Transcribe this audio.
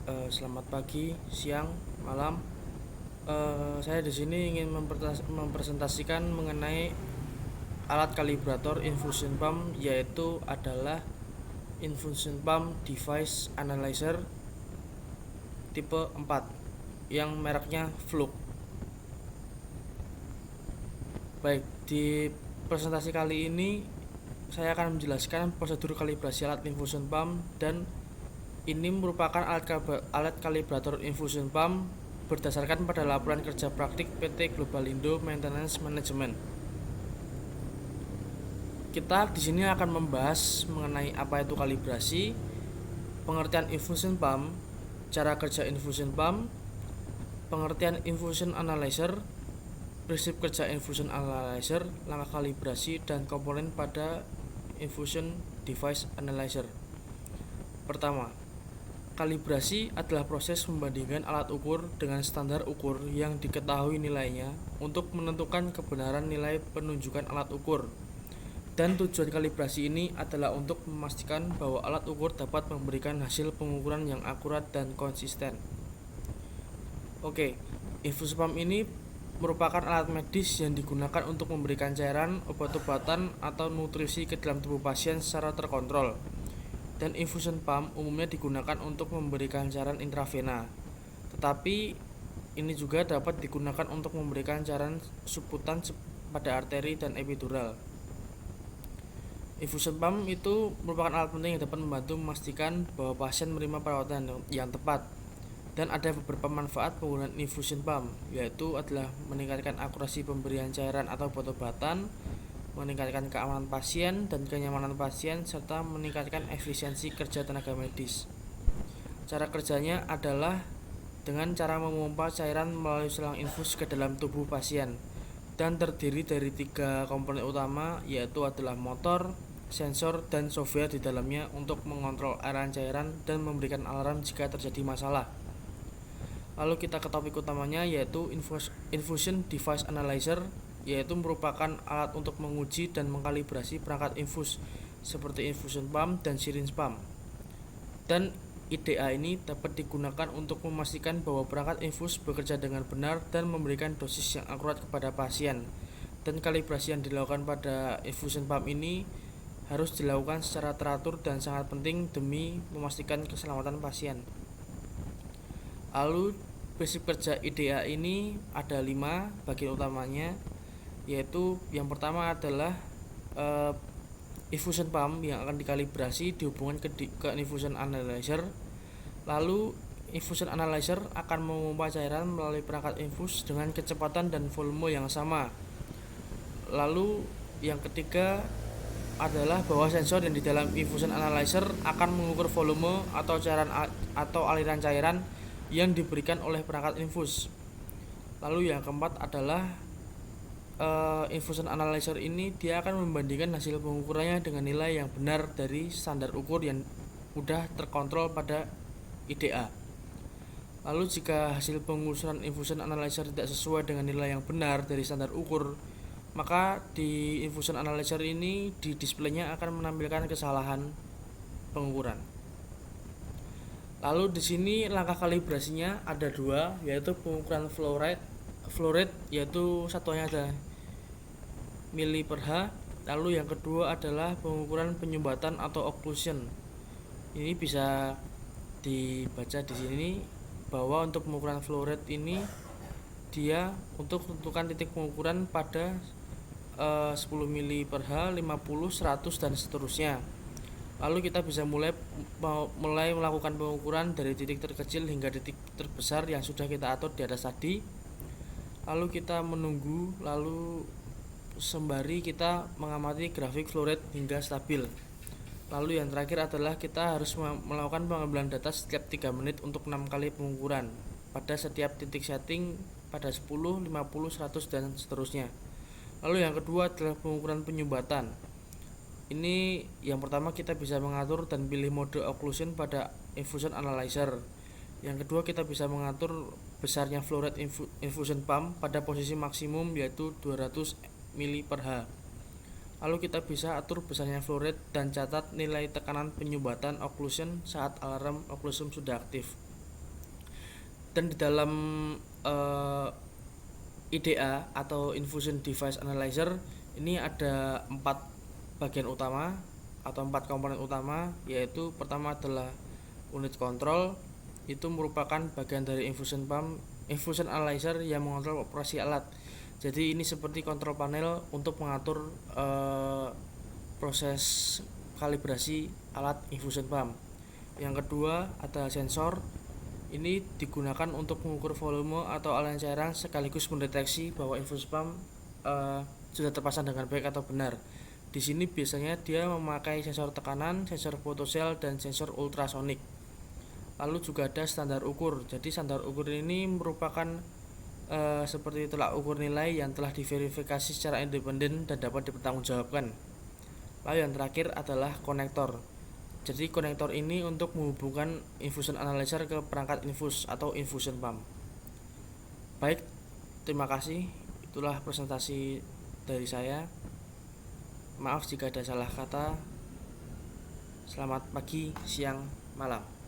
Selamat pagi, siang, malam. Saya di sini ingin mempresentasikan mengenai alat kalibrator infusion pump, yaitu adalah infusion pump device analyzer tipe 4 yang mereknya Fluke. Baik, di presentasi kali ini saya akan menjelaskan prosedur kalibrasi alat infusion pump, dan ini merupakan alat kalibrator infusion pump berdasarkan pada laporan kerja praktik PT Global Indo Maintenance Management. Kita di sini akan membahas mengenai apa itu kalibrasi, pengertian infusion pump, cara kerja infusion pump, pengertian infusion analyzer, prinsip kerja infusion analyzer, langkah kalibrasi, dan komponen pada infusion device analyzer. Pertama, kalibrasi adalah proses membandingkan alat ukur dengan standar ukur yang diketahui nilainya untuk menentukan kebenaran nilai penunjukan alat ukur. Dan tujuan kalibrasi ini adalah untuk memastikan bahwa alat ukur dapat memberikan hasil pengukuran yang akurat dan konsisten. Oke, infusion pump ini merupakan alat medis yang digunakan untuk memberikan cairan, obat-obatan, atau nutrisi ke dalam tubuh pasien secara terkontrol. Dan infusion pump umumnya digunakan untuk memberikan cairan intravena, tetapi ini juga dapat digunakan untuk memberikan cairan subkutan pada arteri dan epidural. Infusion pump itu merupakan alat penting yang dapat membantu memastikan bahwa pasien menerima perawatan yang tepat. Dan ada beberapa manfaat penggunaan infusion pump, yaitu adalah meningkatkan akurasi pemberian cairan atau obat-obatan, meningkatkan keamanan pasien dan kenyamanan pasien, serta meningkatkan efisiensi kerja tenaga medis. Cara kerjanya adalah dengan cara memompa cairan melalui selang infus ke dalam tubuh pasien, dan terdiri dari 3 komponen utama, yaitu adalah motor, sensor, dan software di dalamnya untuk mengontrol aliran cairan dan memberikan alarm jika terjadi masalah. Lalu kita ke topik utamanya, yaitu infusion device analyzer, yaitu merupakan alat untuk menguji dan mengkalibrasi perangkat infus seperti infusion pump dan syringe pump. Dan IDA ini dapat digunakan untuk memastikan bahwa perangkat infus bekerja dengan benar dan memberikan dosis yang akurat kepada pasien. Dan kalibrasi yang dilakukan pada infusion pump ini harus dilakukan secara teratur dan sangat penting demi memastikan keselamatan pasien. Lalu prinsip kerja IDA ini ada 5 bagian utamanya, yaitu yang pertama adalah infusion pump yang akan dikalibrasi dihubungkan ke infusion analyzer. Lalu infusion analyzer akan memompa cairan melalui perangkat infus dengan kecepatan dan volume yang sama. Lalu yang ketiga adalah bahwa sensor yang di dalam infusion analyzer akan mengukur volume atau aliran cairan yang diberikan oleh perangkat infus. Lalu yang keempat adalah infusion analyzer ini dia akan membandingkan hasil pengukurannya dengan nilai yang benar dari standar ukur yang sudah terkontrol pada IDA. Lalu jika hasil pengukuran infusion analyzer tidak sesuai dengan nilai yang benar dari standar ukur, maka di infusion analyzer ini di displaynya akan menampilkan kesalahan pengukuran. Lalu di sini langkah kalibrasinya ada 2, yaitu pengukuran flow rate, yaitu satuannya ada mili per H. Lalu yang kedua adalah pengukuran penyumbatan atau occlusion. Ini bisa dibaca di sini bahwa untuk pengukuran flow rate ini dia untuk tentukan titik pengukuran pada 10 mili per H, 50, 100 dan seterusnya. Lalu kita bisa mulai melakukan pengukuran dari titik terkecil hingga titik terbesar yang sudah kita atur di atas tadi. Lalu kita menunggu, lalu sembari kita mengamati grafik flow rate hingga stabil. Lalu yang terakhir adalah kita harus melakukan pengambilan data setiap 3 menit untuk 6 kali pengukuran pada setiap titik setting pada 10, 50, 100 dan seterusnya. Lalu yang kedua adalah pengukuran penyumbatan. Ini yang pertama kita bisa mengatur dan pilih mode occlusion pada infusion analyzer. Yang kedua kita bisa mengatur besarnya flow rate infusion pump pada posisi maksimum, yaitu 200 mili per H. Lalu kita bisa atur besarnya flow rate dan catat nilai tekanan penyumbatan occlusion saat alarm occlusion sudah aktif. Dan di dalam IDA atau Infusion Device Analyzer ini ada 4 bagian utama atau 4 komponen utama, yaitu pertama adalah unit kontrol. Itu merupakan bagian dari infusion pump, infusion analyzer yang mengontrol operasi alat. Jadi ini seperti kontrol panel untuk mengatur proses kalibrasi alat infusion pump. Yang kedua ada sensor. Ini digunakan untuk mengukur volume atau aliran cairan sekaligus mendeteksi bahwa infusion pump sudah terpasang dengan baik atau benar. Di sini biasanya dia memakai sensor tekanan, sensor photocell, dan sensor ultrasonik. Lalu juga ada standar ukur. Jadi standar ukur ini merupakan seperti tolak ukur nilai yang telah diverifikasi secara independen dan dapat dipertanggungjawabkan. Lalu yang terakhir adalah konektor. Jadi konektor ini untuk menghubungkan infusion analyzer ke perangkat infus atau infusion pump. Baik, terima kasih. Itulah presentasi dari saya. Maaf jika ada salah kata. Selamat pagi, siang, malam.